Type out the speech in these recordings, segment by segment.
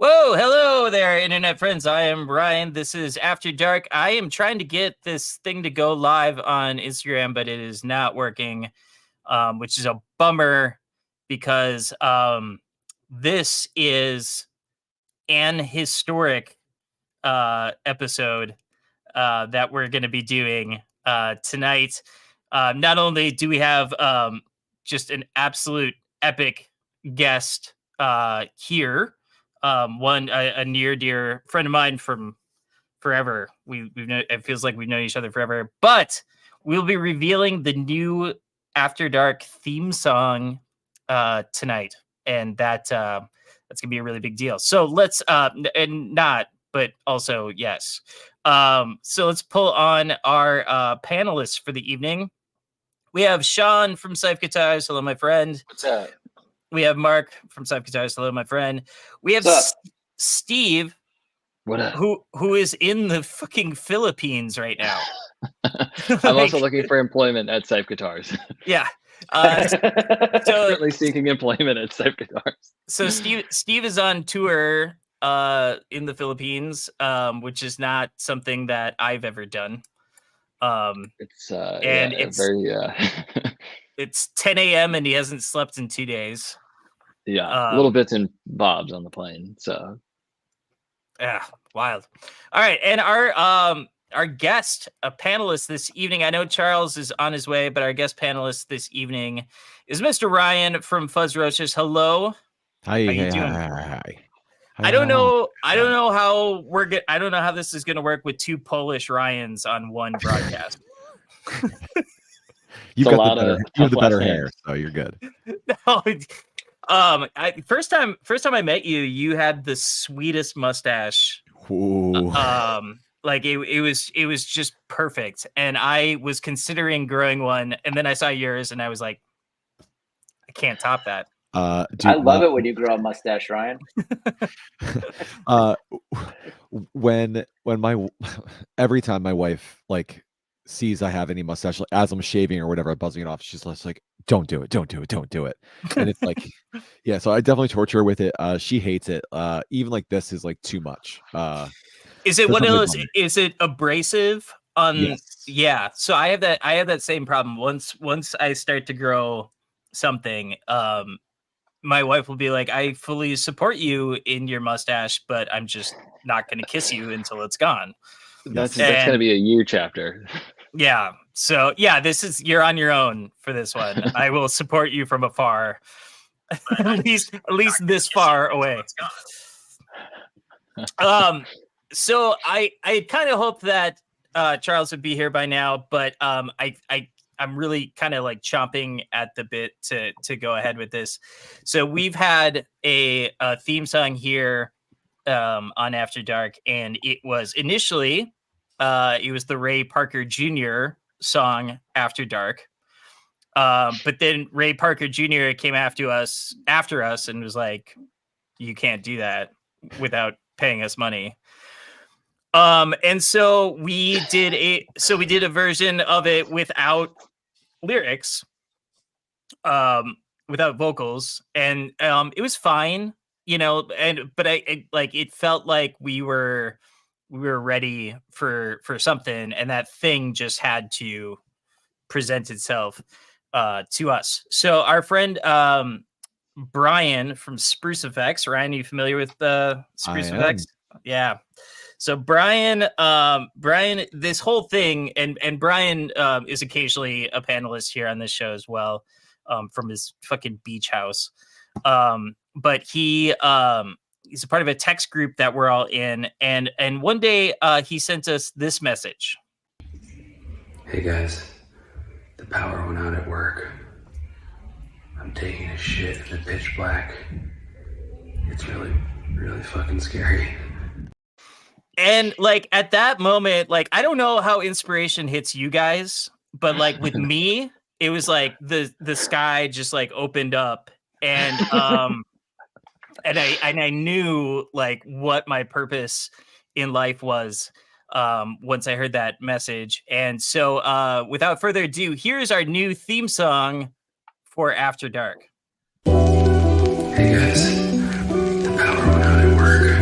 Whoa, hello there, internet friends. I am Ryan. This is After Dark. I am trying to get this thing to go live on Instagram, but it is not working, which is a bummer because this is an historic episode that we're going to be doing tonight. Not only do we have just an absolute epic guest here, a near dear friend of mine from forever. We've known, it feels like we've known each other forever, but we'll be revealing the new After Dark theme song tonight, and that's gonna be a really big deal. So let's and not, but also yes. So let's pull on our panelists for the evening. We have Sean from Scythe Guitars. Hello, my friend. What's up? We have Mark from Scythe Guitars. Hello, my friend. We have Steve, What up? who is in the fucking Philippines right now. I'm also looking for employment at Scythe Guitars. Yeah. Currently seeking employment at Scythe Guitars. So Steve is on tour in the Philippines, which is not something that I've ever done. It's it's 10 a.m. and he hasn't slept in 2 days. Yeah, little bits and bobs on the plane. So yeah, wild. All right, and our guest, a panelist this evening. I know Charles is on his way, but our guest panelist this evening is Mr. Ryan from Fuzzrocious. Hello. Hi. How you doing? Hi. I don't know how I don't know how this is going to work with two Polish Ryans on one broadcast. You have the better hair, so you're good. No, first time I met you, you had the sweetest mustache. Ooh. Like it was just perfect, and I was considering growing one, and then I saw yours, and I was like, I can't top that. I love it when you grow a mustache, Ryan. When every time my wife sees I have any mustache, like, as I'm shaving or whatever, I'm buzzing it off, she's just like, don't do it. And it's like, yeah, so I definitely torture her with it. She hates it. Even like this is like too much. Is it one of those? Is it abrasive? Yes. Yeah. So I have that same problem. Once I start to grow something, my wife will be like, I fully support you in your mustache, but I'm just not going to kiss you until it's gone. That's going to be a you chapter. Yeah. So yeah, you're on your own for this one. I will support you from afar, at least this far away. So I kind of hope that Charles would be here by now, but I'm really kind of like chomping at the bit to go ahead with this. So we've had a theme song here on After Dark, and it was initially it was the Ray Parker Jr. song After Dark. But then Ray Parker Jr. came after us and was like, you can't do that without paying us money. And so we did a version of it without lyrics, without vocals, and it was fine, but it felt like we were ready for something, and that thing just had to present itself to us. So our friend Brian from Spruce Effects. Ryan, are you familiar with Spruce Effects? Yeah. So Brian, this whole thing, and Brian is occasionally a panelist here on this show as well, from his fucking beach house. But he's a part of a text group that we're all in, and one day he sent us this message. Hey guys, the power went out at work. I'm taking a shit in the pitch black. It's really, really fucking scary. And like at that moment, like I don't know how inspiration hits you guys, but like with me, it was like the sky just like opened up, and I knew like what my purpose in life was once I heard that message. And so without further ado, here's our new theme song for After Dark. Hey guys, the power went out at work.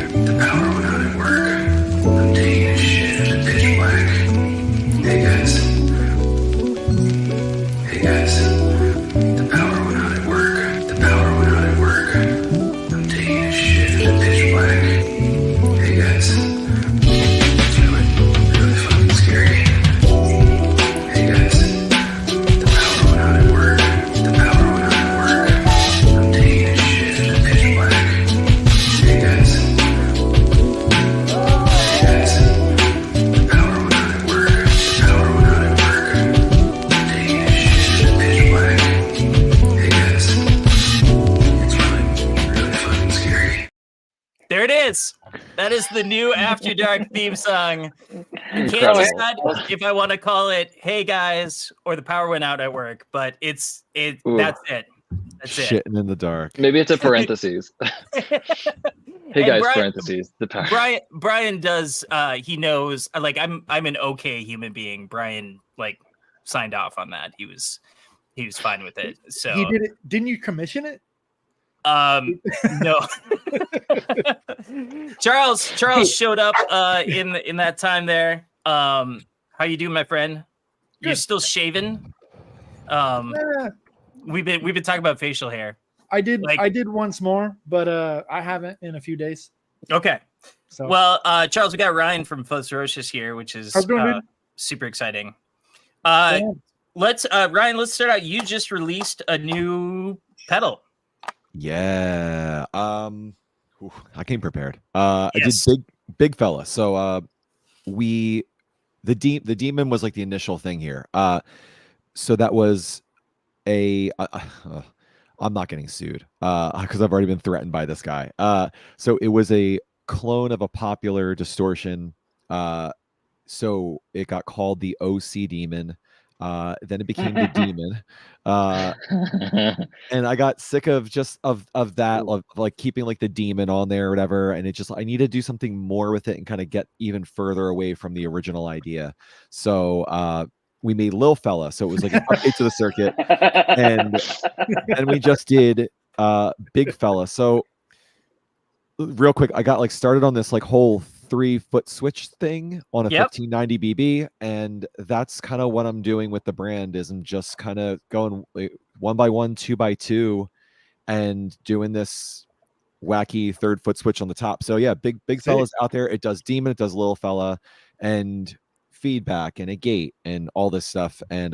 Hey guys, the power went out at work. The power went out at work. I'm taking a shit in the pitch black. Hey guys, it's really, really fucking scary. Hey guys, the power went out at work. The power went out at work. I'm taking a shit in the pitch black. Hey guys, the power went out at work. The power went out at work. I'm taking a shit in the pitch black. Hey guys, it's really, really fucking scary. There it is. That is the new After Dark theme song. I can't Incredible. decide if I want to call it "Hey Guys" or "The Power Went Out at Work," but it's Ooh. that's it. That's it. Shitting in the dark. Maybe it's a parentheses. Hey And guys, Brian- parentheses. The power. Brian does he knows like I'm an okay human being. Brian like signed off on that. He was fine with it. So He did it. Didn't you commission it? no. Charles showed up in that time there. How you doing, my friend? You're Good. still shaven? Eh, We've been talking about facial hair. I did. Like- I did once more, but I haven't in a few days. Okay. So Well, Charles, we got Ryan from Fuzzrocious here, which is How's it going, dude? super exciting. yeah. Let's Ryan, let's start out. You just released a new pedal. Yeah. I came prepared. I Yes. did big fella. So the demon was like the initial thing here. So that was I'm not getting sued because I've already been threatened by this guy. So it was a clone of a popular distortion. So it got called the OC Demon. Then it became the Demon. And I got sick of just of that, of like keeping like the demon on there or whatever. And it just, I need to do something more with it and kind of get even further away from the original idea. So we made Lil Fella. So it was like an update to the circuit. And we just did Big Fella. So real quick, I got like started on this like whole 3-foot switch thing on a Yep. 1590 BB, and that's kind of what I'm doing with the brand. Is I'm just kind of going like, 1x1, 2x2, and doing this wacky 3rd-foot switch on the top. So yeah, big fella's out there. It does demon, it does little fella, and feedback and a gate and all this stuff. And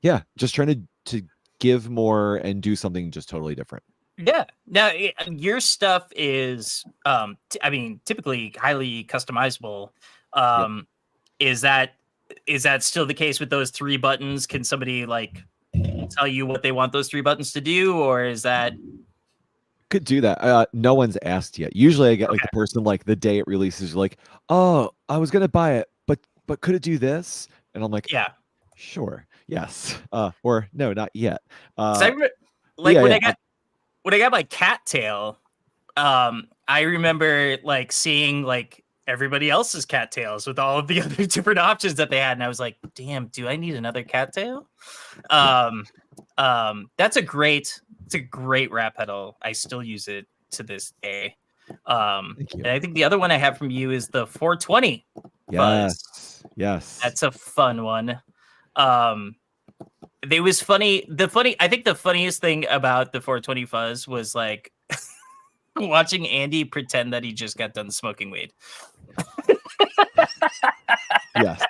yeah, just trying to give more and do something just totally different. Yeah. Now your stuff is, typically highly customizable. Is that still the case with those 3 buttons? Can somebody like tell you what they want those 3 buttons to do, or is that? Could do that. No one's asked yet. Usually I get like the person like the day it releases like, oh, I was gonna buy it, but could it do this? And I'm like, Yeah. sure, yes, or no, not yet. 'Cause I when I got my cattail, I remember like seeing like everybody else's cattails with all of the other different options that they had, and I was like, damn, do I need another cattail? It's a great wrap pedal. I still use it to this day. Thank you. And I think the other one I have from you is the 420 Fuzz. Yes. That's a fun one. It was funny. I think the funniest thing about the 420 Fuzz was like watching Andy pretend that he just got done smoking weed. Yes.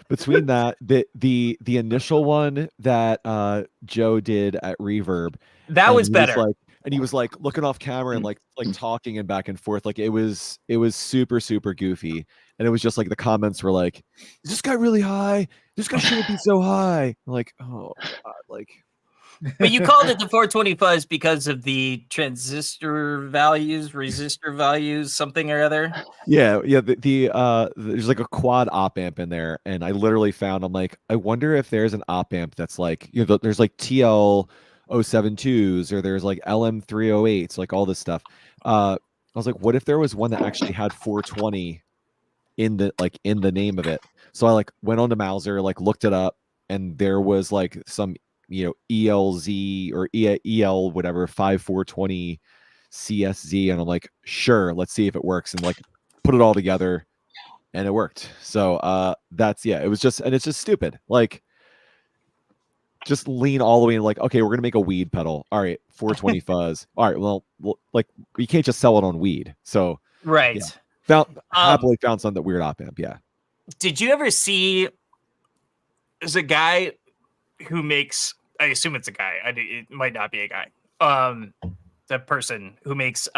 Between that, the initial one that Joe did at Reverb, That and was he better. and he was like looking off camera and like talking and back and forth. Like it was super, super goofy. And it was just like the comments were like, is this guy really high? This guy shouldn't be so high. I'm like, oh God, like But you called it the 420 Fuzz because of the resistor values, something or other. yeah. The there's like a quad op amp in there, and I literally found, I'm like, I wonder if there's an op amp that's like, you know, there's like TL072s or there's like LM308s, like all this stuff. I was like, what if there was one that actually had 420 in the name of it? So I like went on to Mauser, like looked it up, and there was like some, you know, ELZ or EL whatever 5420 CSZ, and I'm like, sure, let's see if it works, and like put it all together, and it worked. So that's, yeah, it was just, and it's just stupid. Like just lean all the way in, like, okay, we're gonna make a weed pedal. All right, 420 fuzz. All right, well, like you can't just sell it on weed. So Right. happily found some that weird op amp. Yeah. Did you ever see? There's a guy who makes. I assume it's a guy. It might not be a guy. The person who makes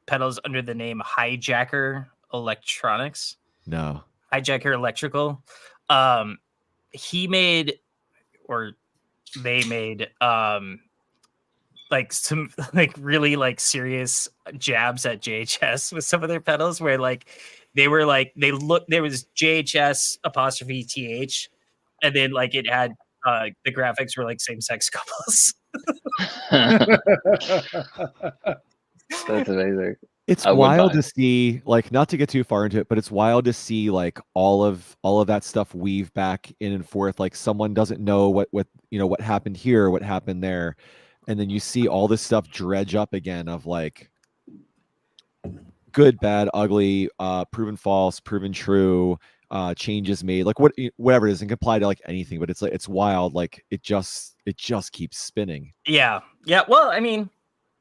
pedals under the name Hijacker Electronics. No. Hijacker Electrical. He made, or they made, like some like really like serious jabs at JHS with some of their pedals, where like they were like there was JHS apostrophe TH, and then like it had the graphics were like same-sex couples. That's amazing. It's I would wild buy to it. see, like, not to get too far into it, but it's wild to see like all of that stuff weave back in and forth. Like someone doesn't know what what happened here, what happened there, and then you see all this stuff dredge up again of like good, bad, ugly, proven false, proven true, changes made, like whatever it is, and can apply to like anything. But it's like it's wild, like it just keeps spinning. Yeah. Well, I mean,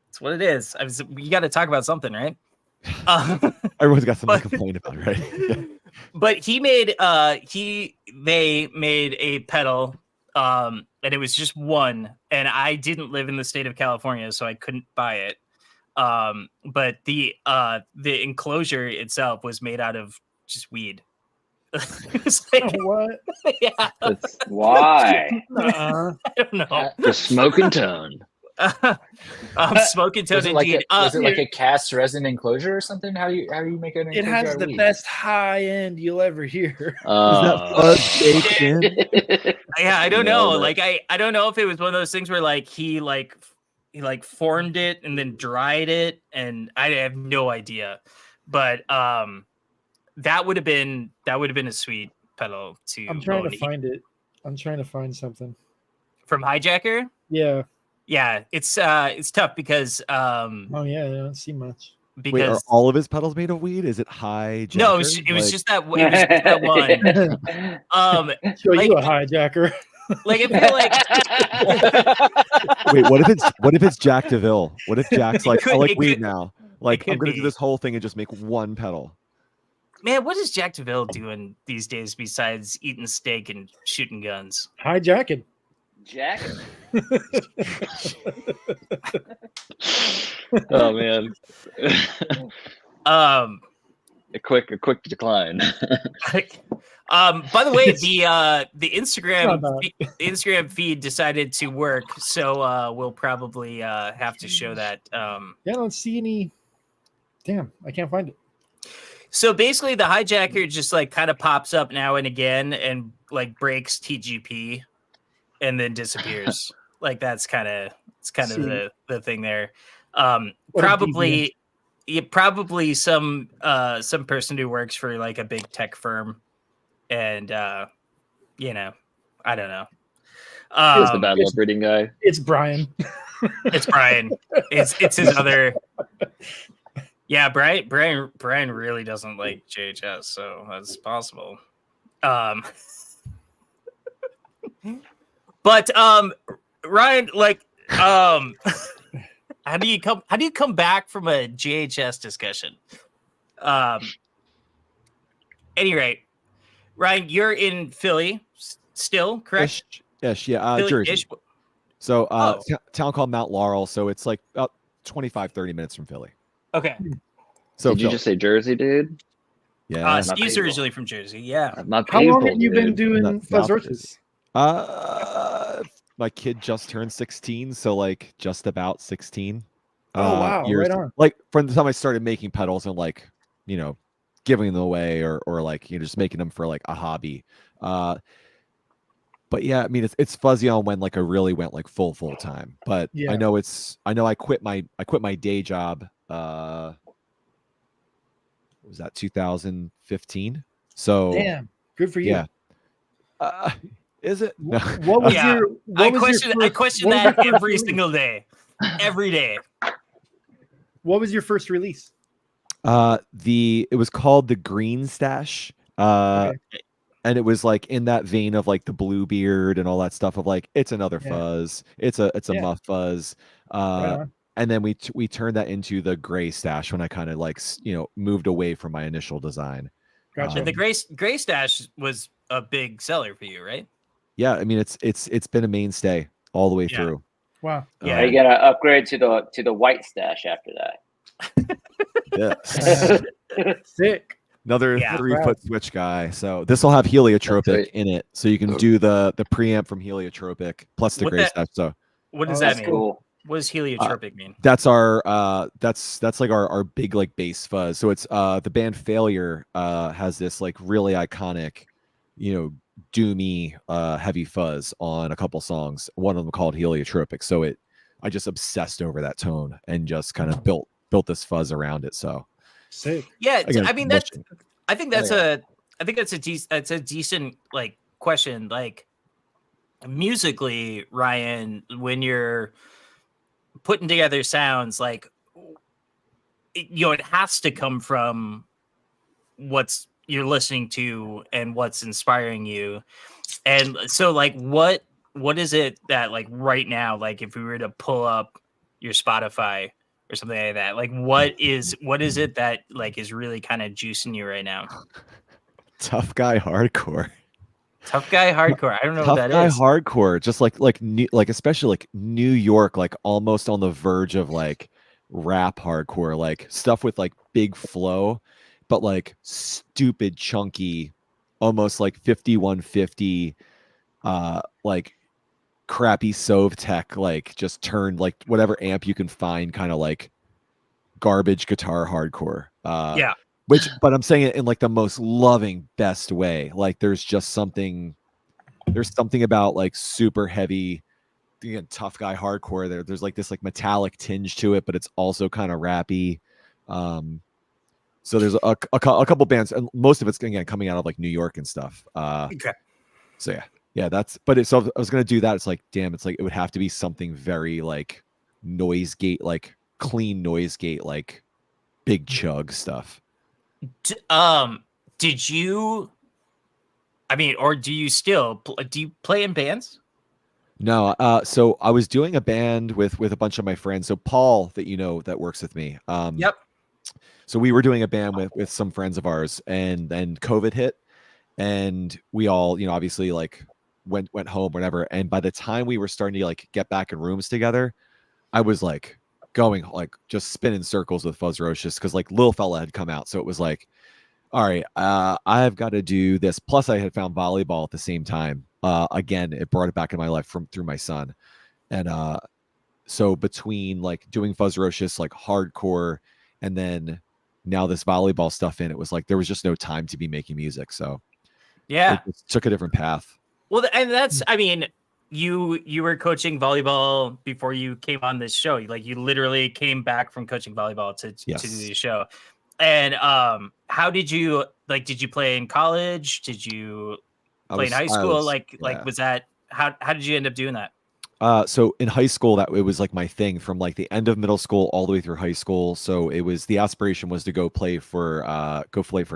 it's what it is. You got to talk about something, right? Everyone's got something to complain about, right? But they made a pedal, and it was just one, and I didn't live in the state of California, so I couldn't buy it. But the enclosure itself was made out of just weed. It was like, What? yeah, Why? I don't know. The smoking tone. Smoking Was tone it like indeed. was it like a cast resin enclosure or something? How do you make an It enclosure has out of the weed? best high end you'll ever hear. Is that fuzz baked in? Yeah, I don't know. Nailed it. Like I don't know if it was one of those things where like he formed it and then dried it, and I have no idea. But that would have been a sweet pedal to I'm trying own. to find it. I'm trying to find something. From Hijacker. Yeah. Yeah, it's tough because Oh yeah, I don't see much. because Wait, are all of his pedals made of weed? Is it high? no, it was just that one. Show Like- you a hijacker. Like I feel like Wait, what if it's Jack DeVille? What if Jack's like, I like It weed could- now? Like, I'm could gonna be. do this whole thing and just make one pedal. man, what is Jack DeVille doing these days besides eating steak and shooting guns? Hijacking. Jack? Oh man. A quick decline. By the way, the Instagram Not the Instagram feed decided to work, so we'll probably have to show that. Yeah, I don't see any. Damn, I can't find it. So basically, the Hijacker just like kind of pops up now and again and like breaks TGP and then disappears. Like that's kind of See. the thing there. What a Probably some person who works for like a big tech firm, and I don't know. He's the bad luck reading guy. It's Brian. It's Brian. It's his other. Yeah, Brian really doesn't like JHS, so that's possible. But Ryan, like, how do you come back from a JHS discussion? Any rate, Ryan, you're in Philly still, correct? Ish, yeah, Philly- Jersey. ish? So, Oh. town called Mount Laurel. So it's like about 25-30 minutes from Philly. Okay. So Did you Philly. just say Jersey, dude? Yeah. not Steve's painful. originally from Jersey. Yeah. I'm not How long painful, have you been dude. doing Not South Fuzzrocious? My kid just turned 16, so like just about 16. Oh, wow, years- right on. Like from the time I started making pedals and like, giving them away or like, just making them for like a hobby. But yeah, I mean, it's fuzzy on when like I really went like full time. But Yeah. I know I quit my day job. What was that 2015? So Damn, good for you. yeah. Is it? No. What was Yeah, your? I What was your question what was that your first every release? single day. Every day. What was your first release? It was called the Green Stash. Okay. and it was like in that vein of like the Bluebeard and all that stuff of like it's another Yeah. fuzz, it's a Yeah. muff fuzz, Right on. and then we turned that into the gray stash when I kind of like moved away from my initial design. Gotcha. And the gray stash was a big seller for you, right? Yeah, I mean it's been a mainstay all the way Yeah. through. Wow. Yeah. Now you gotta upgrade to the white stash after that. Yeah. Sick. Another Yeah. 3-foot switch guy. So this will have heliotropic right. in it, so you can do the preamp from heliotropic plus the What gray that- stash. So What does Oh, that That's mean? cool. What does heliotropic mean? that's our that's like our big like bass fuzz. So it's the band Failure has this like really iconic, doomy heavy fuzz on a couple songs. One of them called heliotropic. So I just obsessed over that tone and just kind of built this fuzz around it. So Sick. Yeah, again, I mean motion. I think that's a decent like question. Like musically, Ryan, when you're putting together sounds, like it has to come from what's you're listening to and what's inspiring you. And so like what is it that like right now, like if we were to pull up your Spotify or something like that, like what is it that like is really kind of juicing you right now? Tough guy hardcore. Tough guy hardcore. I don't know Tough what that guy is. hardcore, just like especially like New York, like almost on the verge of like rap hardcore, like stuff with like big flow, but like stupid chunky, almost like 5150, like crappy Sov tech, like just turned like whatever amp you can find, kind of like garbage guitar hardcore. Yeah. But I'm saying it in like the most loving, best way. Like there's something about like super heavy, again, tough guy hardcore. There's like this like metallic tinge to it, but it's also kind of rappy. So there's a couple bands, and most of it's again coming out of like New York and stuff. Okay. So yeah, so I was gonna do that. It's like, damn, it's like it would have to be something very like noise gate, like clean noise gate, like big chug stuff. Did you? I mean, or do you still do you play in bands? No, so I was doing a band with a bunch of my friends. So Paul, that works with me. Yep. So we were doing a band with some friends of ours, and then COVID hit, and we all, obviously like went home, whatever. And by the time we were starting to like get back in rooms together, I was like going like just spinning circles with Fuzzrocious because like Lil Fella had come out. So it was like, all right, I've got to do this. Plus I had found volleyball at the same time. Again, it brought it back in my life through my son. And so between like doing Fuzzrocious, like hardcore, and then now this volleyball stuff it was like there was just no time to be making music. So Yeah. it took a different path. Well, and that's, I mean, you were coaching volleyball before you came on this show. Like you literally came back from coaching volleyball to do the show. And how did you play in college? Did you play in high school? Was that how did you end up doing that? So in high school, that it was like my thing from like the end of middle school all the way through high school. So it was the aspiration was to go play for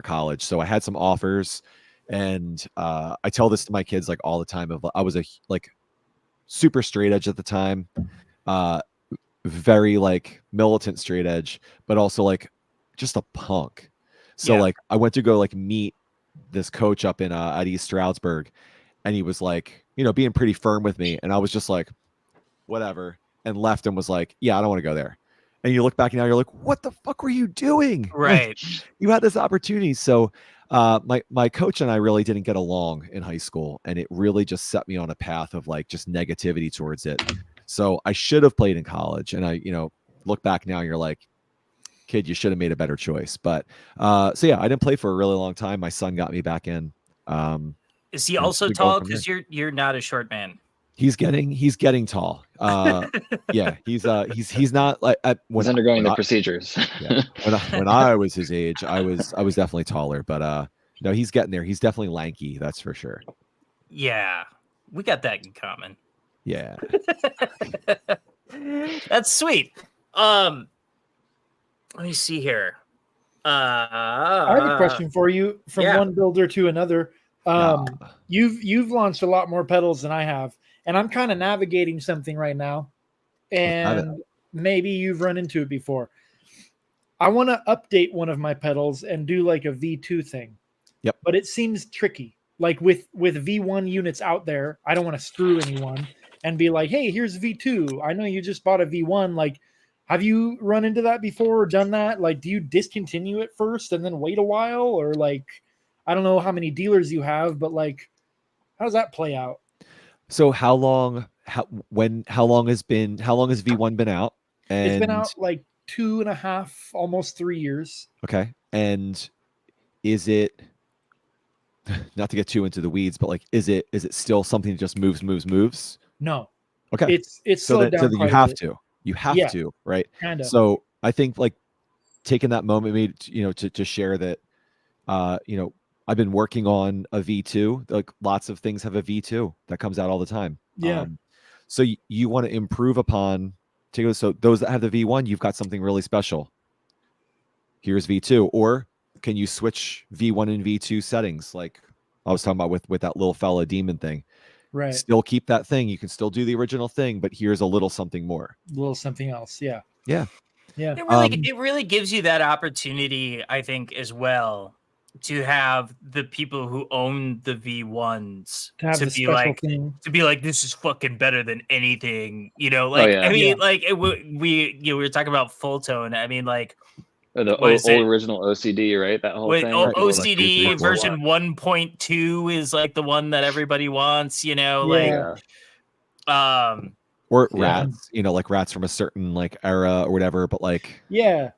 college. So I had some offers, and I tell this to my kids like all the time. I was a like super straight edge at the time, very like militant straight edge, but also like just a punk. So like I went to go like meet this coach up in at East Stroudsburg, and he was like, being pretty firm with me, and I was just like, whatever, and left and was like, yeah, I don't want to go there. And you look back now, you're like, what the fuck were you doing? Right. Like, you had this opportunity. So my coach and I really didn't get along in high school, and it really just set me on a path of like just negativity towards it. So I should have played in college, and I look back now, you're like, kid, you should have made a better choice. But so yeah, I didn't play for a really long time. My son got me back in. Is he also tall? Because you're not a short man. He's getting tall. Yeah, he's not like He's undergoing the procedures. Yeah, when I was his age, I was definitely taller, but no, he's getting there. He's definitely lanky, that's for sure. Yeah, we got that in common. Yeah, that's sweet. Let me see here. I have a question for you from one builder to another. You've launched a lot more pedals than I have, and I'm kind of navigating something right now, and maybe you've run into it before. I want to update one of my pedals and do like a V2 thing. Yep. But it seems tricky. Like with V1 units out there, I don't want to screw anyone and be like, hey, here's V2. I know you just bought a V1. Like, have you run into that before or done that? Like, do you discontinue it first and then wait a while? Or like, I don't know how many dealers you have, but like, how does that play out? So how long has V1 been out? And It's been out like 2.5, almost 3 years. Okay. And is it, not to get too into the weeds, but like, is it still something that just moves? No. Okay. It's so slowed that down you quite a have bit. to. You have Yeah. to, right? Kind of. So I think like taking that moment, maybe, to share that, I've been working on a V2. Like lots of things have a V2 that comes out all the time. Yeah. So you want to improve upon. So those that have the V1, you've got something really special. Here's V2, or can you switch V1 and V2 settings? Like I was talking about with that little fella demon thing. Right. Still keep that thing. You can still do the original thing, but here's a little something more. A little something else. Yeah. Yeah. Yeah. It really gives you that opportunity, I think, as well, to have the people who own the V1s To have the be special like, thing. this is fucking better than anything, like, yeah. I mean, Yeah. like we were talking about full tone. I mean, like, Or the What is old it? original OCD, right? That whole with thing. OCD Like, version 1.2 is like the one that everybody wants, Yeah. Or Yeah. rats, like rats from a certain like era or whatever. But like, Yeah.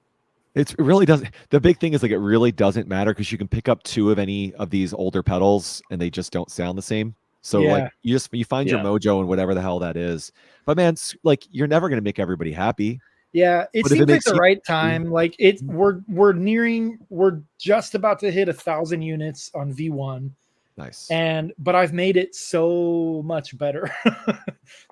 it really doesn't. The big thing is like it really doesn't matter because you can pick up 2 of any of these older pedals and they just don't sound the same. So Yeah. like you find your Yeah. mojo and whatever the hell that is. But man, like you're never gonna make everybody happy. Yeah, it But if it seems like makes the you- right time. Like we're just about to hit 1,000 units on V1, Nice. but I've made it so much better.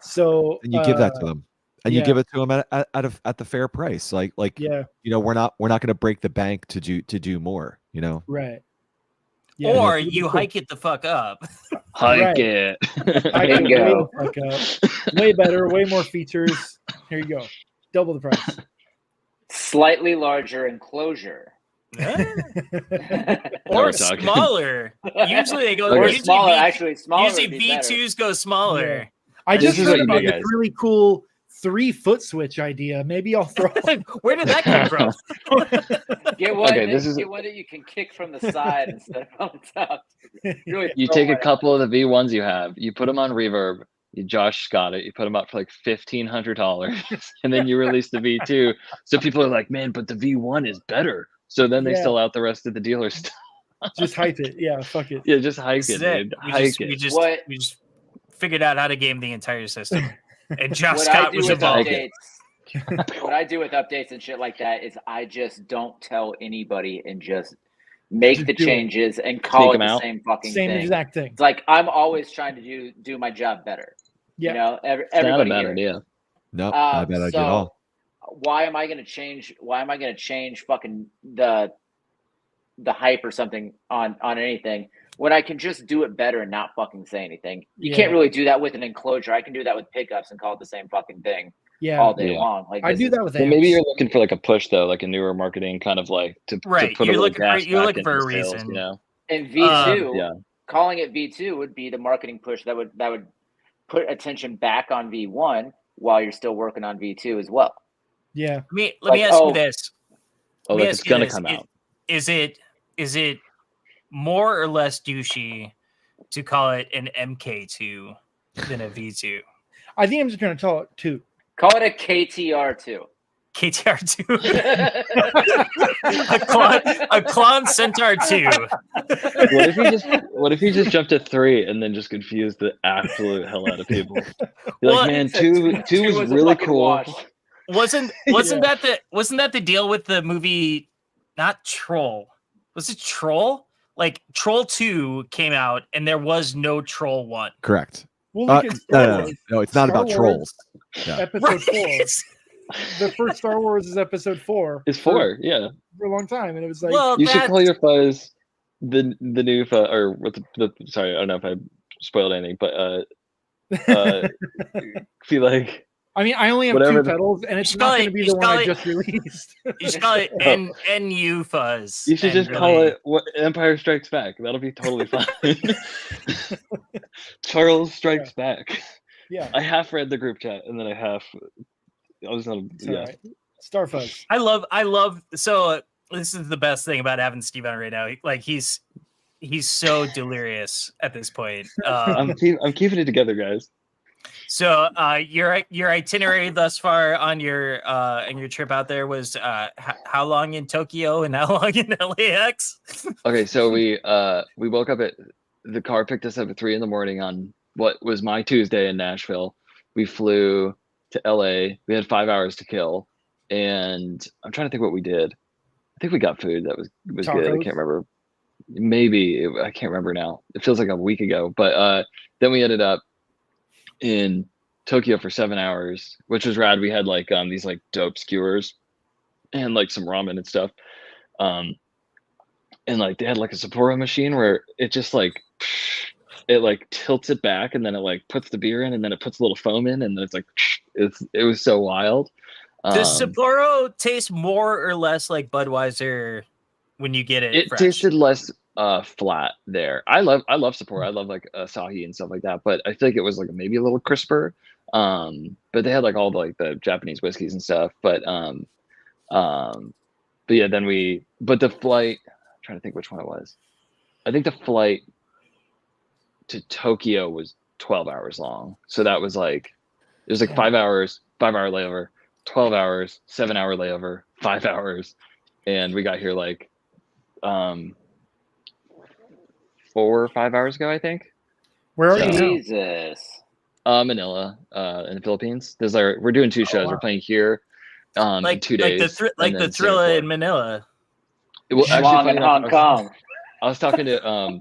So And you give that to them, and you yeah. give it to them at the fair price. Like yeah, we're not going to break the bank to do more. right. or it's you cool. hike it the fuck up. Hike Right. it. I can Bingo. way the fuck up. Way better, way more features. Here you go, double the price. Slightly larger enclosure. Or we're talking. smaller. Usually they go. Or usually smaller. V- Actually, smaller. usually would be better. V2s go smaller. I This just is heard what you about do, this guys. really cool 3-foot switch idea. Maybe I'll throw. Where did that come from? Get one. Okay, this is- Get one that you can kick from the side instead of on top. Really You throw take a one couple of the V1s you have, you put them on reverb, you Josh got it, you put them up for like $1,500, and then you release the V2. So people are like, man, but the V1 is better. So then they Yeah. sell out the rest of the dealer stuff. Just hype it. Yeah, fuck it. Yeah, just hike This it, is it. dude. We Hike just, it. we, just, What- we just figured out how to game the entire system. And Josh What I Scott do was with involved. updates, what I do with updates and shit like that is I just don't tell anybody and just make Just the do it. changes and call Sneak it 'em the out. same fucking Same thing. exact thing. It's like I'm always trying to do my job better. Yeah. You know, It's not a everybody bad here. idea. No, not a bad idea at all. Why am I going to change? Why am I going to change fucking the hype or something on anything when I can just do it better and not fucking say anything? You can't Yeah. really do that with an enclosure. I can do that with pickups and call it the same fucking thing Yeah. all day Yeah. long. Like I this do is- that with Well, maybe amps. you're looking for like a push though, like a newer marketing kind of like to Right, put a you're little looking for- gas you're back looking for into a sales, reason. you know? And V2, Yeah. calling it V2 would be the marketing push that would put attention back on V1 while you're still working on V2 as well. Yeah. Let me Like, ask oh- you this. Oh, Let me like ask it's you gonna this. come out. Is it more or less douchey to call it an MK2 than a V2? I think I'm just gonna call it 2. Call it a KTR2. KTR2. a Klon Centaur 2. What if you just jumped to 3 and then just confused the absolute hell out of people? You're Well, like, man, Said two was a really fucking cool. wash. Wasn't that the deal with the movie? Not Troll. Was it Troll? Like Troll 2 came out and there was no Troll 1. Correct. Well, look at Star No, Wars. it's not Star about Wars. trolls. Yeah. Episode 4. Right. The first Star Wars is episode 4. It's 4, yeah. For a long time, and it was like, Well, You should call your fuzz the new or what the sorry, I don't know if I spoiled anything, but feel like I mean, I only have Whatever 2 the- pedals, and it's should not call going to it- be you the should one call I it- just released. You should call it Oh. NU Fuzz. You should and just call really- it what Empire Strikes Back. That'll be totally fine. Charles Strikes Back. Yeah, I half read the group chat and then I was on. it's Yeah. all right. Starfuzz. I love. So this is the best thing about having Steve on right now. Like he's so delirious at this point. I'm keeping it together, guys. So your itinerary thus far on your trip out there was how long in Tokyo and how long in LAX? Okay, so we woke up the car picked us up at 3 a.m. on what was my Tuesday in Nashville. We flew to LA. We had 5 hours to kill, and I'm trying to think what we did. I think we got food that was good. I Tacos? can't remember. I can't remember now. It feels like a week ago. But then we ended up in Tokyo for 7 hours, which was rad. We had like these like dope skewers and like some ramen and stuff. And like they had like a Sapporo machine where it just like it like tilts it back and then it like puts the beer in and then it puts a little foam in and then it's like it was so wild. Does Sapporo taste more or less like Budweiser when you get it? It fresh? tasted less flat there. I love Sapporo. I love like Asahi and stuff like that, but I feel like it was like maybe a little crisper. But they had like all the, like the Japanese whiskeys and stuff. But yeah, but the flight, I'm trying to think which one it was. I think the flight to Tokyo was 12 hours long. So that was like, it was like 5 hours, 5 hour layover, 12 hours, 7 hour layover, 5 hours. And we got here like 4 or 5 hours ago, I think. Where are you now? Jesus. Manila, in the Philippines. We're doing 2 shows. wow. We're playing here in like 2 days. like and the then Thrilla Singapore. in Manila. Well, actually, Schlong funny in enough, Hong Kong. I was talking to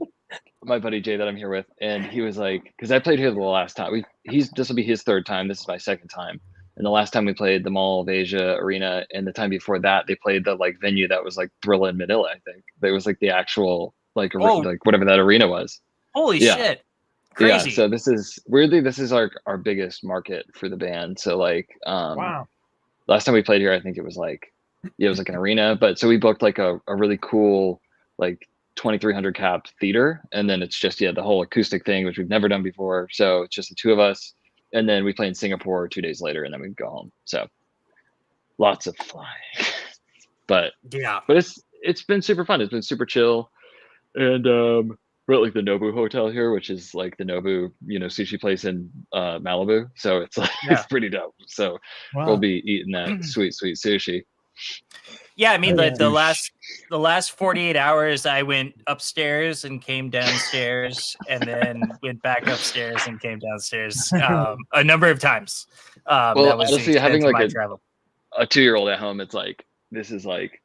my buddy Jay that I'm here with, and he was like, because I played here the last time. This will be his 3rd time. This is my 2nd time. And the last time we played the Mall of Asia Arena, and the time before that, they played the like venue that was like Thrilla in Manila. I think it was like the actual like like whatever that arena was. Holy Yeah. shit! Crazy. Yeah. So this is our biggest market for the band. So like Wow. last time we played here, I think it was like an arena, but so we booked like a really cool like 2,300 cap theater, and then it's just the whole acoustic thing, which we've never done before. So it's just the 2 of us, and then we play in Singapore 2 days later, and then we go home. So lots of flying, but Yeah. it's been super fun. It's been super chill, and we're at like the Nobu Hotel here, which is like the Nobu sushi place in Malibu. So it's like Yeah. it's pretty dope. So Wow. we'll be eating that sweet sushi. Yeah, I mean, Oh, the yeah. the last 48 hours, I went upstairs and came downstairs, and then went back upstairs and came downstairs a number of times. Well, that was the honestly, having extent of like my travel. a 2-year-old at home, it's like this is like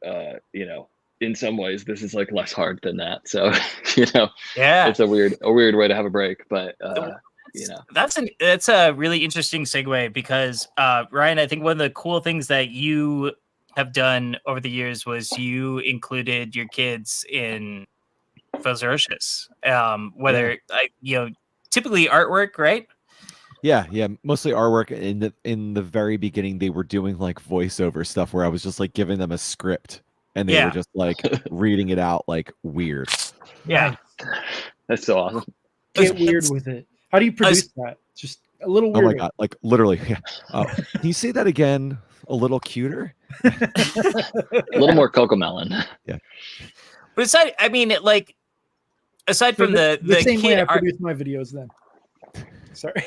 in some ways this is like less hard than that. So Yeah, it's a weird way to have a break, but that's a really interesting segue because Ryan, I think one of the cool things that you have done over the years was you included your kids in Fuzzrocious. Whether typically artwork, right? Yeah, mostly artwork. In the very beginning, they were doing like voiceover stuff where I was just like giving them a script and they were just like reading it out like weird. Yeah, that's so awesome. Get weird with it. How do you produce that? Just a little weird. Oh my god, like literally. Yeah. Can you say that again? A little cuter? A little more Cocomelon. Yeah. But aside from the same kid way I art, produce my videos then. Sorry.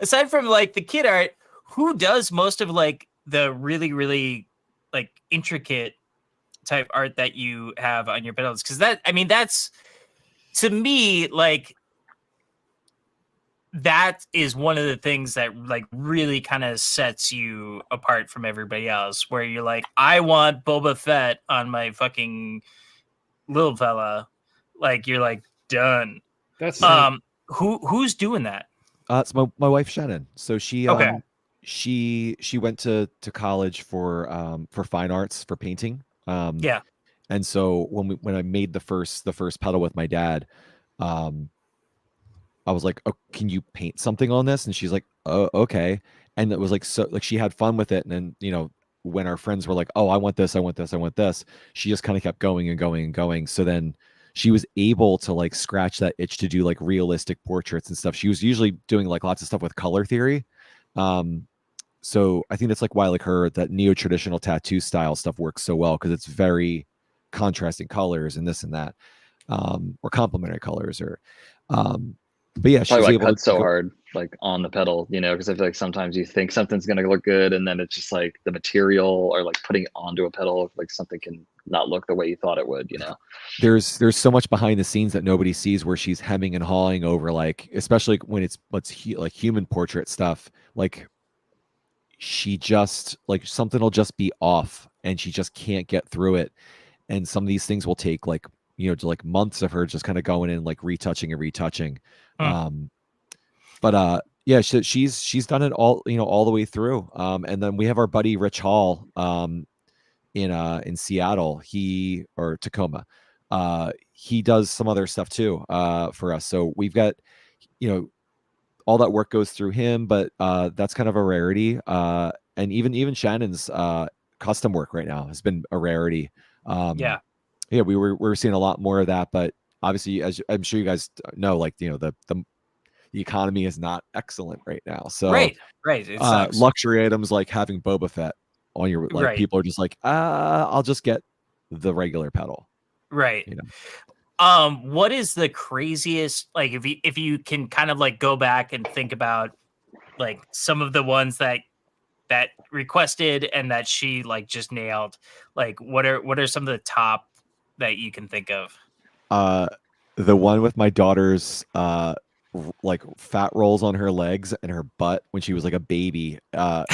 aside from like the kid art, who does most of like the really, really like intricate type art that you have on your pedals? Because that's to me like that is one of the things that like really kind of sets you apart from everybody else, where you're like, I want Boba Fett on my fucking little fella. Like you're like done. That's who's doing that? It's my wife Shannon. So she Okay. she went to college for fine arts for painting. Yeah. And so when I made the first pedal with my dad, I was like, oh, can you paint something on this? And she's like, oh, okay. And it was like, so like she had fun with it. And then, you know, when our friends were like, oh, I want this, I want this, I want this, she just kind of kept going and going and going. So then she was able to like scratch that itch to do like realistic portraits and stuff. She was usually doing like lots of stuff with color theory. So I think that's like why like that neo-traditional tattoo style stuff works so well, because it's very contrasting colors and this and that, or complementary colors, or but yeah, she Probably was why able it cuts to so go, hard, like on the pedal, you know, because I feel like sometimes you think something's gonna look good, and then it's just like the material or like putting it onto a pedal, like something can not look the way you thought it would, you know. there's so much behind the scenes that nobody sees, where she's hemming and hawing over, like especially when it's like human portrait stuff, like she just like something will just be off and she just can't get through it. And some of these things will take like, you know, to like months of her just kind of going in, like retouching and retouching. But yeah, she's done it all, you know, all the way through. And then we have our buddy Rich Hall in Seattle, or Tacoma. He does some other stuff too for us. So we've got, you know, all that work goes through him, but that's kind of a rarity. And even Shannon's custom work right now has been a rarity. Yeah. Yeah, we're seeing a lot more of that, but obviously, as I'm sure you guys know, like, you know, the economy is not excellent right now. So Right. It sucks. luxury items like having Boba Fett on your, like, Right. people are just like, I'll just get the regular pedal. Right. You know, What is the craziest, like, if you can kind of like go back and think about like some of the ones that requested and that she like just nailed, like what are some of the top that you can think of? the one with my daughter's like fat rolls on her legs and her butt when she was like a baby. Who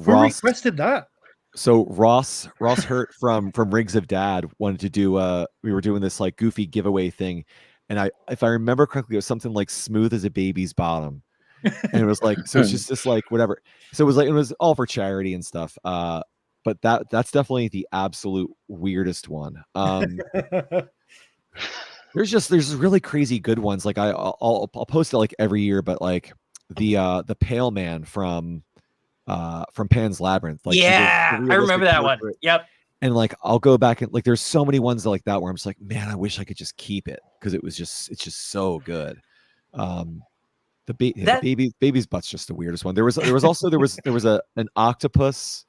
requested that? So Ross Hurt from Rigs of Dad wanted to do we were doing this like goofy giveaway thing, and if I remember correctly, it was something like smooth as a baby's bottom. And it was like, so it's just this like whatever. So it was all for charity and stuff. But that's definitely the absolute weirdest one. There's really crazy good ones. Like I'll post it like every year, but like the Pale Man from Pan's Labyrinth. Like yeah, I remember that one. Yep. And like I'll go back and like there's so many ones like that where I'm just like, man, I wish I could just keep it, because it's just so good. The baby's butt's just the weirdest one. There was also an octopus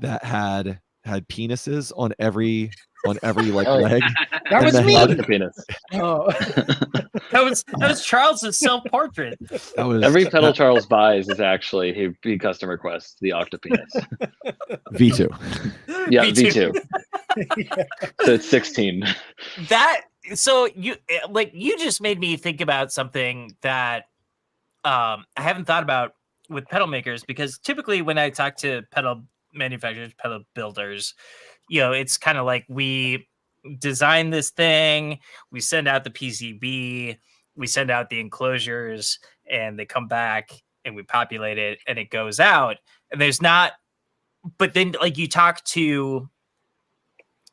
that had penises on every like leg. That was me. Penis. Oh. that was Charles's self-portrait. That was Every pedal Charles buys is actually he custom requests the octopenis. V2. Yeah, V2. Yeah. So it's 16. So you just made me think about something that I haven't thought about with pedal makers, because typically when I talk to pedal manufacturers, pedal builders, you know, it's kind of like we design this thing, we send out the PCB, we send out the enclosures, and they come back and we populate it and it goes out. And there's not, but then like you talk to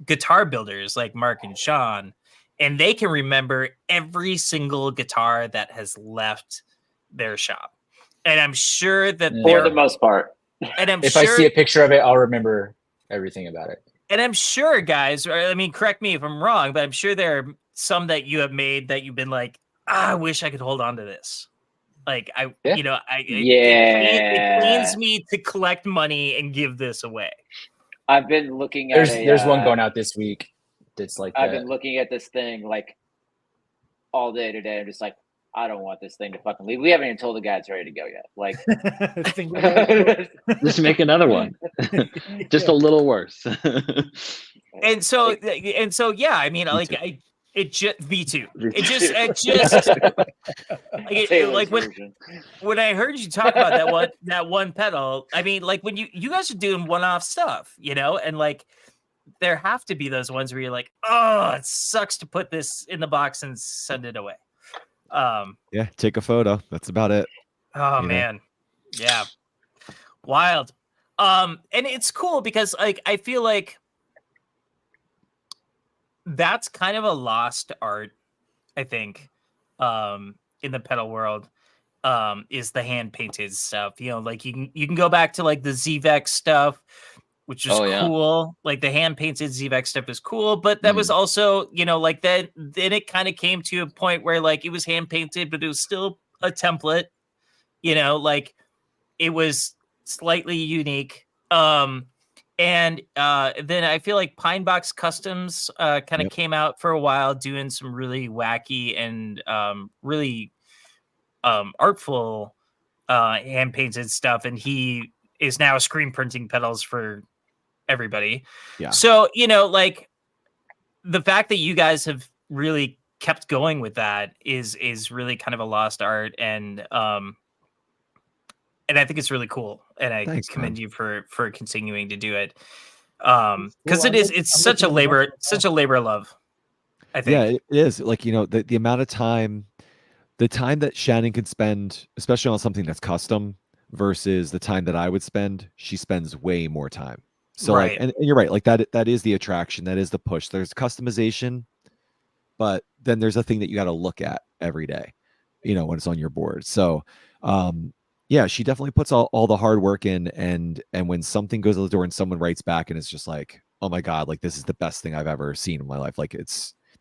guitar builders like Mark and Sean, and they can remember every single guitar that has left their shop. And I'm sure that For the most part. And If I see a picture of it, I'll remember everything about it. And I'm sure, guys, I mean, correct me if I'm wrong, but I'm sure there are some that you have made that you've been like, I wish I could hold on to this. Like, it pains me to collect money and give this away. I've been looking at there's one going out this week that's like I've been looking at this thing like all day today. I'm just like, I don't want this thing to fucking leave. We haven't even told the guy it's ready to go yet. Like, just make another one. Just a little worse. And so yeah, I mean, like it just V2. Like when I heard you talk about that one pedal, I mean, like when you guys are doing one-off stuff, you know, and like there have to be those ones where you're like, oh, it sucks to put this in the box and send it away. Yeah, take a photo. That's about it. Oh man. Yeah. Wild. And it's cool because like I feel like that's kind of a lost art, I think, in the pedal world. Is the hand painted stuff. You know, like you can go back to like the ZVEX stuff, which was cool. Like the hand painted ZVEX stuff was cool, but that was also, you know, like that. Then it kind of came to a point where like it was hand painted, but it was still a template. You know, like it was slightly unique. And then I feel like Pine Box Customs kind of came out for a while, doing some really wacky and really artful hand painted stuff, and he is now screen printing pedals for everybody. Yeah. So, you know, like the fact that you guys have really kept going with that is really kind of a lost art, and I think it's really cool, and I commend you for continuing to do it, because it's such a labor of love, I think. Yeah, it is. Like, you know, the amount of time, the time that Shannon could spend, especially on something that's custom, versus the time that I would spend, she spends way more time. So Right. like, and you're right, like that is the attraction, that is the push. There's customization, but then there's a thing that you got to look at every day, you know, when it's on your board. So yeah, she definitely puts all the hard work in, and when something goes out the door and someone writes back and it's just like, oh my God, like this is the best thing I've ever seen in my life. Like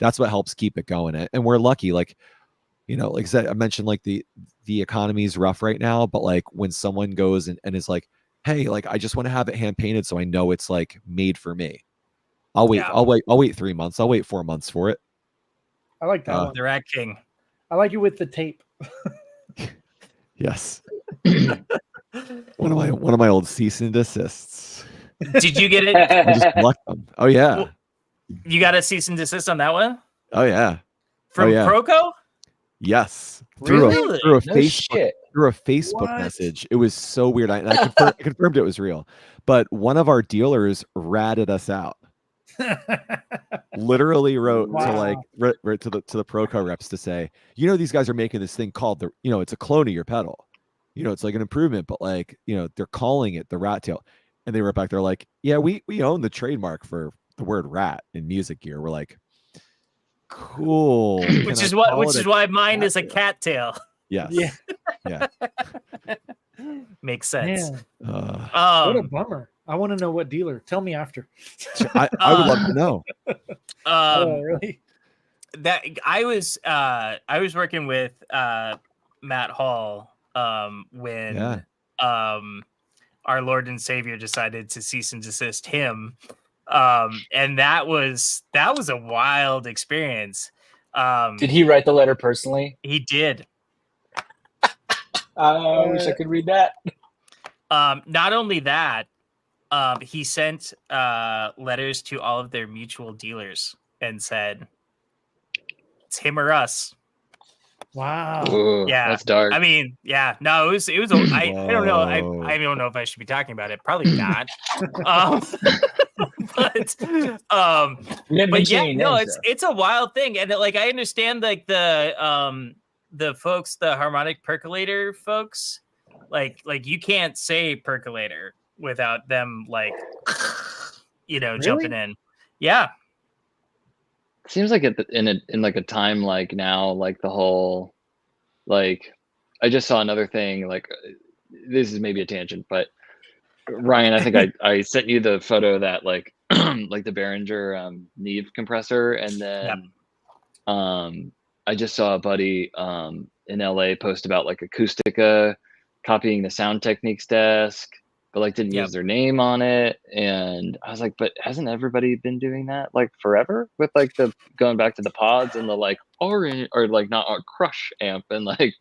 that's what helps keep it going. And we're lucky, like, you know, like I said, I mentioned like the economy is rough right now, but like when someone goes and is like, hey, like I just want to have it hand painted so I know it's like made for me. I'll wait 3 months. I'll wait 4 months for it. I like that one. The Rat King. I like it with the tape. Yes. one of my old cease and desists. Did you get it? I just collect them. Oh yeah. Well, you got a cease and desist on that one? Oh yeah. From Proco? Yes. Really? Through a No Facebook shit. through a Facebook message. It was so weird. I confirmed it was real. But one of our dealers ratted us out. Literally wrote to like wrote to the Proco reps to say, you know, these guys are making this thing called the, you know, it's a clone of your pedal. You know, it's like an improvement, but like, you know, they're calling it the rat tail. And they were back there like, yeah, we own the trademark for the word rat in music gear. We're like, cool. Which is why mine is a cattail. Yes. Yeah. Makes sense. What a bummer. I want to know what dealer. Tell me after. I would love to know. Really? That I was working with Matt Hall when our Lord and Savior decided to cease and desist him. And that was a wild experience. Did he write the letter personally? He did. I wish I could read that. Not only that, he sent letters to all of their mutual dealers and said, "It's him or us." Wow. Ooh, Yeah, that's dark. I mean, yeah, no, it was. I don't know. I don't know if I should be talking about it. Probably not. But yeah, no, it's a wild thing, and like I understand like the folks, the harmonic percolator folks, like you can't say percolator without them like, you know, jumping in. Yeah. Seems like in like a time like now, like the whole, like I just saw another thing, like this is maybe a tangent, but Ryan, I think I sent you the photo of that like like the Behringer Neve compressor, and then I just saw a buddy in LA post about like Acoustica copying the Sound Techniques desk, but like didn't use their name on it. And I was like, but hasn't everybody been doing that like forever with like the going back to the pods and the like orange or like not crush amp and like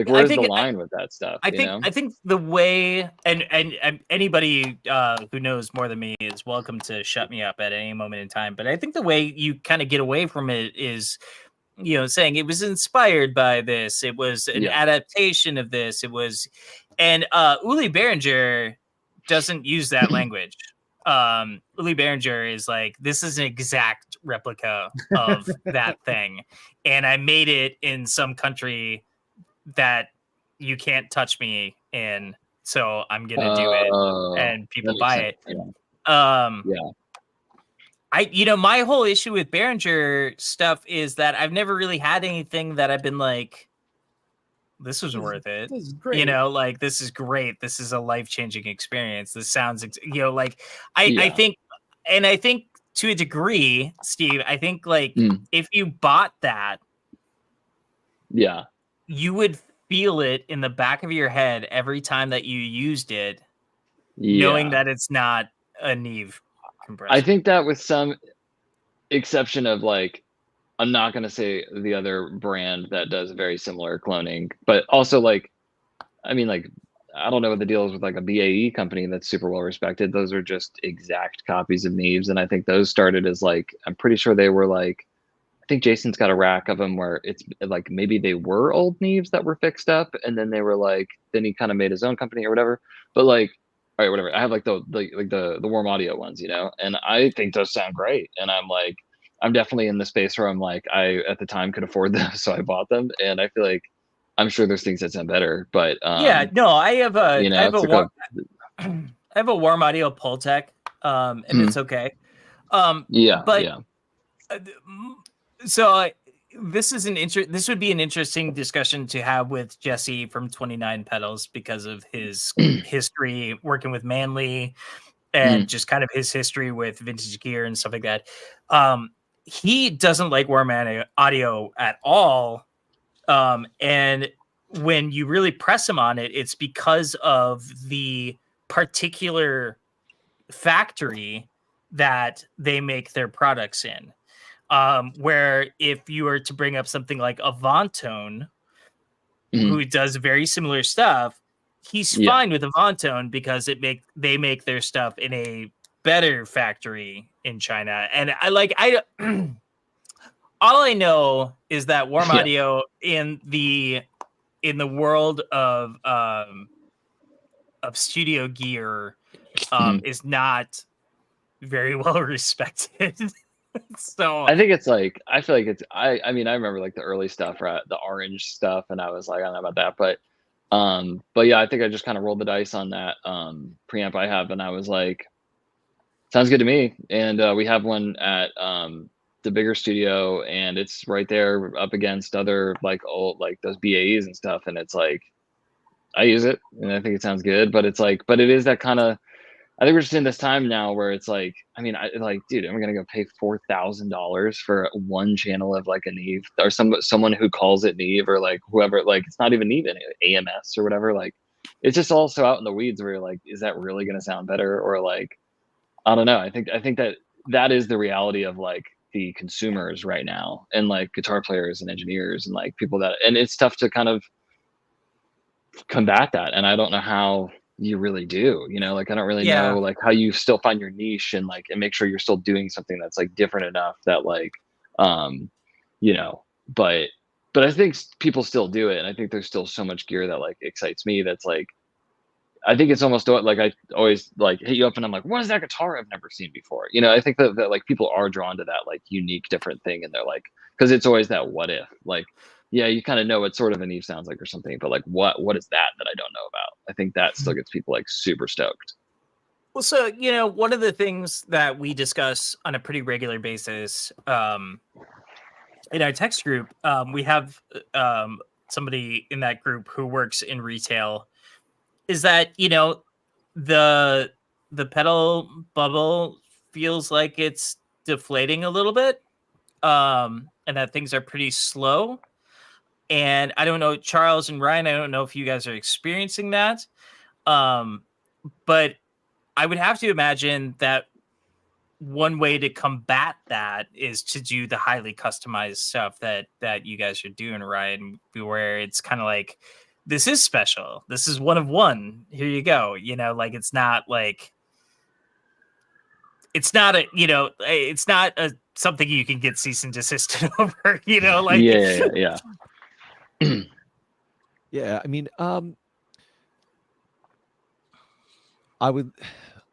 where's the line with that stuff? I think the way and anybody who knows more than me is welcome to shut me up at any moment in time. But I think the way you kind of get away from it is, you know, saying it was inspired by this, it was an adaptation of this, it was, and Uli Behringer doesn't use that language. Uli Behringer is like, this is an exact replica of that thing, and I made it in some country that you can't touch me in, so I'm gonna do it, and people buy it. My whole issue with Behringer stuff is that I've never really had anything that I've been like, this was worth it. This is great. Like, this is great. This is a life-changing experience. This sounds, like I Yeah. think to a degree, Steve, I think like if you bought that, yeah, you would feel it in the back of your head every time that you used it, knowing that it's not a Neve compressor. I think that with some exception of like, I'm not going to say the other brand that does very similar cloning, but also like, I mean, like, I don't know what the deal is with like a BAE company that's super well respected. Those are just exact copies of Neves. And I think those started as like, I'm pretty sure they were like, I think Jason's got a rack of them where it's like, maybe they were old Neves that were fixed up. And then they were like, then he kind of made his own company or whatever. But like, all right, whatever. I have like the warm audio ones, and I think those sound great. And I'm like, I'm definitely in the space where I'm like, I at the time could afford them, so I bought them. And I feel like I'm sure there's things that sound better, but I have a I have a warm audio Pultec, and it's okay. So this would be an interesting discussion to have with Jesse from 29 Pedals because of his history working with Manly and just kind of his history with vintage gear and stuff like that. He doesn't like warm audio at all. And when you really press him on it, it's because of the particular factory that they make their products in. Where if you were to bring up something like Avantone, who does very similar stuff, he's fine with Avantone because they make their stuff in a better factory in China. And all I know is that warm audio in the world of studio gear is not very well respected. So I think it's like, I feel like it's, I mean, I remember like the early stuff, right? The orange stuff. And I was like, I don't know about that, but yeah, I think I just kind of rolled the dice on that preamp I have. And I was like, sounds good to me. And we have one at the bigger studio, and it's right there up against other like old, like those BAEs and stuff. And it's like, I use it and I think it sounds good, but it's like, but it is that kind of, I think we're just in this time now where it's like, I mean, dude, I'm gonna go pay $4,000 for one channel of like a Neve or someone who calls it Neve or like whoever, like it's not even Neve, AMS or whatever. Like, it's just all so out in the weeds where you're like, is that really gonna sound better? Or like, I don't know. I think that is the reality of like the consumers right now, and like guitar players and engineers and like people that, and it's tough to kind of combat that. And I don't know how you really do, like I don't really know like how you still find your niche and like and make sure you're still doing something that's like different enough that like but I think people still do it, and I think there's still so much gear that like excites me that's like, I think it's almost like I always like hit you up and I'm like, what is that guitar I've never seen before? I think that like people are drawn to that like unique different thing, and they're like, because it's always that what if, like, yeah, you kind of know what sort of a Neve sounds like or something, but like what is that I don't know about? I think that still gets people like super stoked. Well, so one of the things that we discuss on a pretty regular basis in our text group, we have somebody in that group who works in retail, is that the pedal bubble feels like it's deflating a little bit, and that things are pretty slow. And I don't know, Charles and Ryan, I don't know if you guys are experiencing that. But I would have to imagine that one way to combat that is to do the highly customized stuff that you guys are doing, Ryan, where it's kind of like, this is special. This is one of one. Here you go. Like it's not something you can get cease and desist over, like yeah. Yeah, I mean, I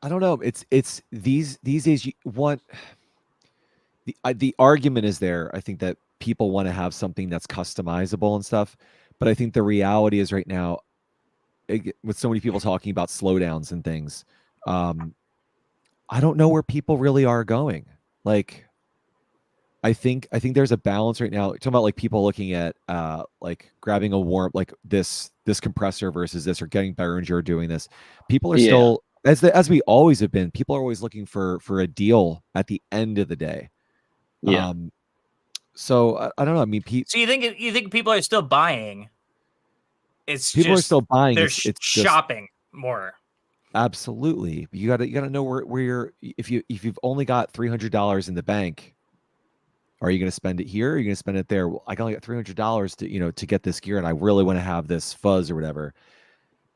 don't know. It's these days you want the argument is there. I think that people want to have something that's customizable and stuff, but I think the reality is right now, with so many people talking about slowdowns and things, I don't know where people really are going. like I think there's a balance right now. Talking about like people looking at like grabbing a warm like this compressor versus this, or getting Behringer or doing this. People are still as we always have been. People are always looking for a deal at the end of the day. Yeah. So I don't know. I mean, So you think people are still buying? It's people just are still buying. They're It's just shopping more. absolutely. You gotta know where you're. If you've only got $300 in the bank, are you going to spend it here? Or are you going to spend it there? Well, I only got $300 to get this gear, and I really want to have this fuzz or whatever.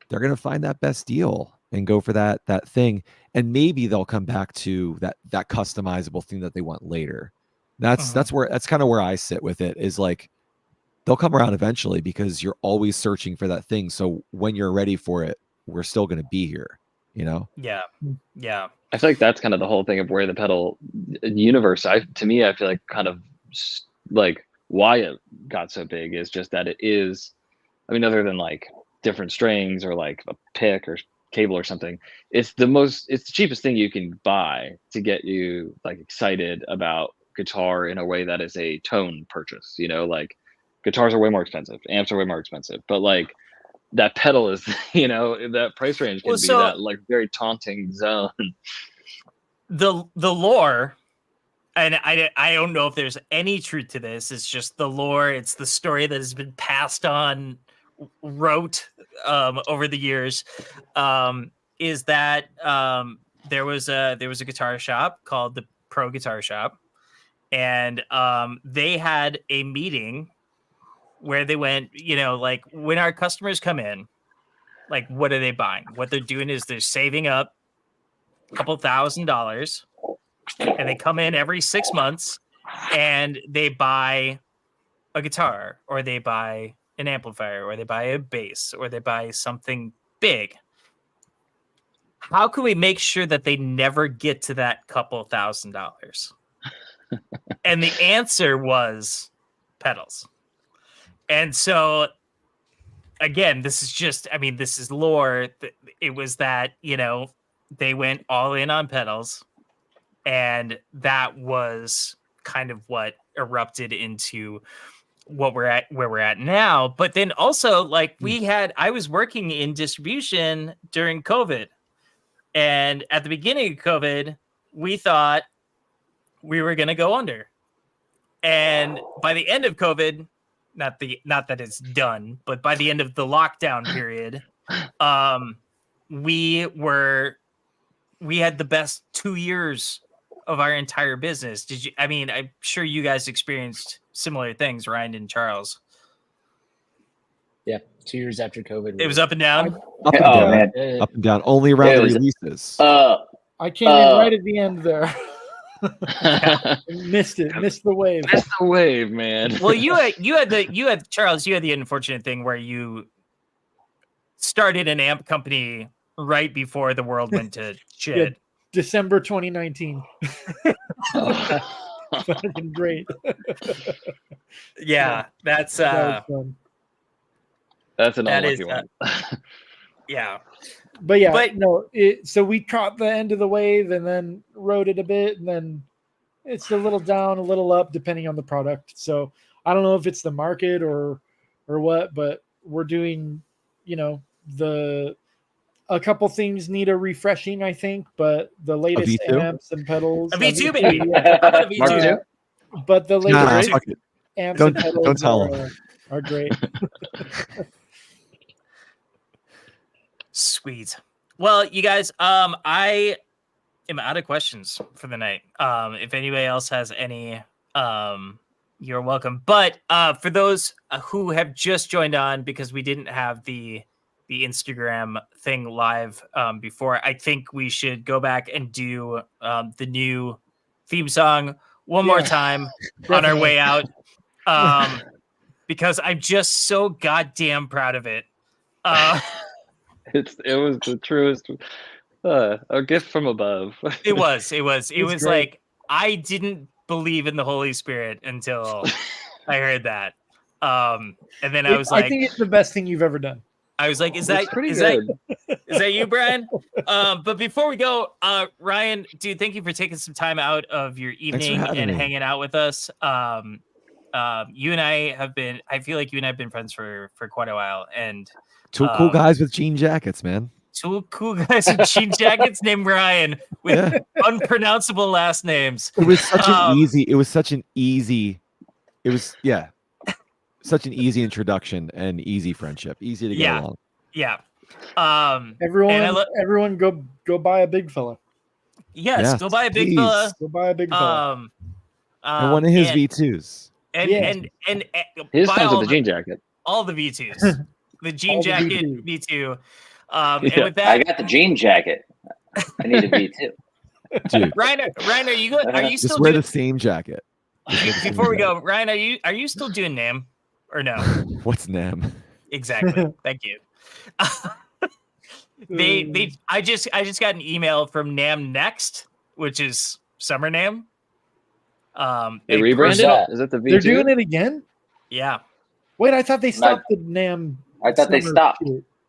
They're going to find that best deal and go for that thing, and maybe they'll come back to that customizable thing that they want later. That's kind of where I sit with it. Is like they'll come around eventually, because you're always searching for that thing. So when you're ready for it, we're still going to be here. Yeah. I feel like that's kind of the whole thing of where the pedal universe. To me, I feel like kind of like why it got so big is just that it is. I mean, other than like different strings or like a pick or cable or something, it's the cheapest thing you can buy to get you like excited about guitar in a way that is a tone purchase. Like guitars are way more expensive, amps are way more expensive, but like that pedal is, that price range can be that like very taunting zone. The lore, and I don't know if there's any truth to this. It's just the lore. It's the story that has been passed on, wrote over the years. Is that there was a guitar shop called the Pro Guitar Shop, and they had a meeting where they went, like when our customers come in, like what are they buying? What they're doing is they're saving up a couple $1,000, and they come in every 6 months and they buy a guitar, or they buy an amplifier, or they buy a bass, or they buy something big. How can we make sure that they never get to that couple $1,000? And the answer was pedals. And so, again, this is lore. It was that, they went all in on pedals, and that was kind of what erupted into where we're at now. But then also, like, I was working in distribution during COVID, and at the beginning of COVID, we thought we were going to go under. And by the end of COVID, not that it's done, but by the end of the lockdown period, we had the best 2 years of our entire business. I'm sure you guys experienced similar things, Ryan and Charles. Yeah, 2 years after COVID. It was up and down. Up and down, man. Up and down. Only around the releases. I came in right at the end there. Missed the wave. Missed the wave, man. Well, you had Charles, you had the unfortunate thing where you started an amp company right before the world went to shit. Yeah, December 2019. Fucking great. Yeah, that's fun. That's an unlucky one. Yeah. But no, so we caught the end of the wave and then rode it a bit, and then it's a little down, a little up, depending on the product. So I don't know if it's the market or what, but we're doing, a couple things need a refreshing, I think, but the latest amps and pedals. A V2, baby. How about a V2? But the latest amps and pedals don't tell are great. Sweet. Well, you guys, I am out of questions for the night. If anybody else has any, you're welcome. But for those who have just joined on, because we didn't have the Instagram thing live before, I think we should go back and do the new theme song one more time on our way out, because I'm just so goddamn proud of it. It was the truest, a gift from above. It was great. Like, I didn't believe in the Holy Spirit until I heard that. And then I was like, I think it's the best thing you've ever done. I was like, is pretty good. Is that you, Brian? But before we go, Ryan, dude, thank you for taking some time out of your evening and hanging out with us. You and I have been, I feel like you and I have been friends for quite a while. And two cool guys with jean jackets, man. Two cool guys with jean jackets named Ryan with unpronounceable last names. It was such such an easy introduction and easy friendship. Easy to get along. Yeah. Everyone go buy a big fella. Yes, go buy a big fella. Go buy a big fella. And one of his V2s. And his comes with the jean jacket. All the V2s. The jean jacket V2. And with that, I got the jean jacket. I need a V2. Dude. Ryan, are you good? Are you still just wear the same jacket? Before we go, Ryan, are you still doing NAM or no? What's NAM? Exactly. Thank you. I just got an email from NAM Next, which is Summer NAM. They rebranded it? Is that the V2? They're doing it again? Yeah. Wait, I thought they stopped the NAM. I thought they stopped.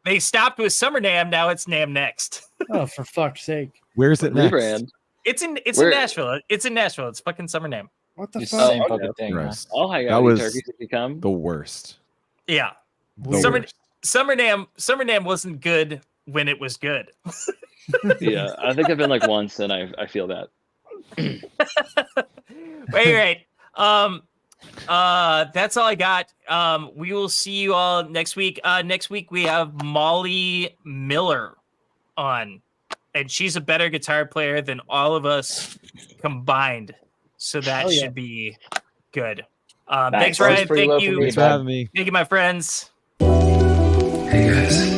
They stopped with Summer NAM. Now it's NAM Next. Oh, for fuck's sake! Where's it next? Rebrand. It's in Nashville. It's in Nashville. It's fucking Summer NAM. What the It's fuck? the same fucking thing. Huh? I'll hang That out with was turkeys if you come. the worst. Yeah. The worst. Summer NAM wasn't good when it was good. Yeah, I think I've been like once, and I feel that. Right. That's all I got. We will see you all next week. Next week we have Molly Miller on, and she's a better guitar player than all of us combined. So that should be good. Thanks, Ryan. Thank you. Thanks for having me. Thank you, my friends. Hey guys.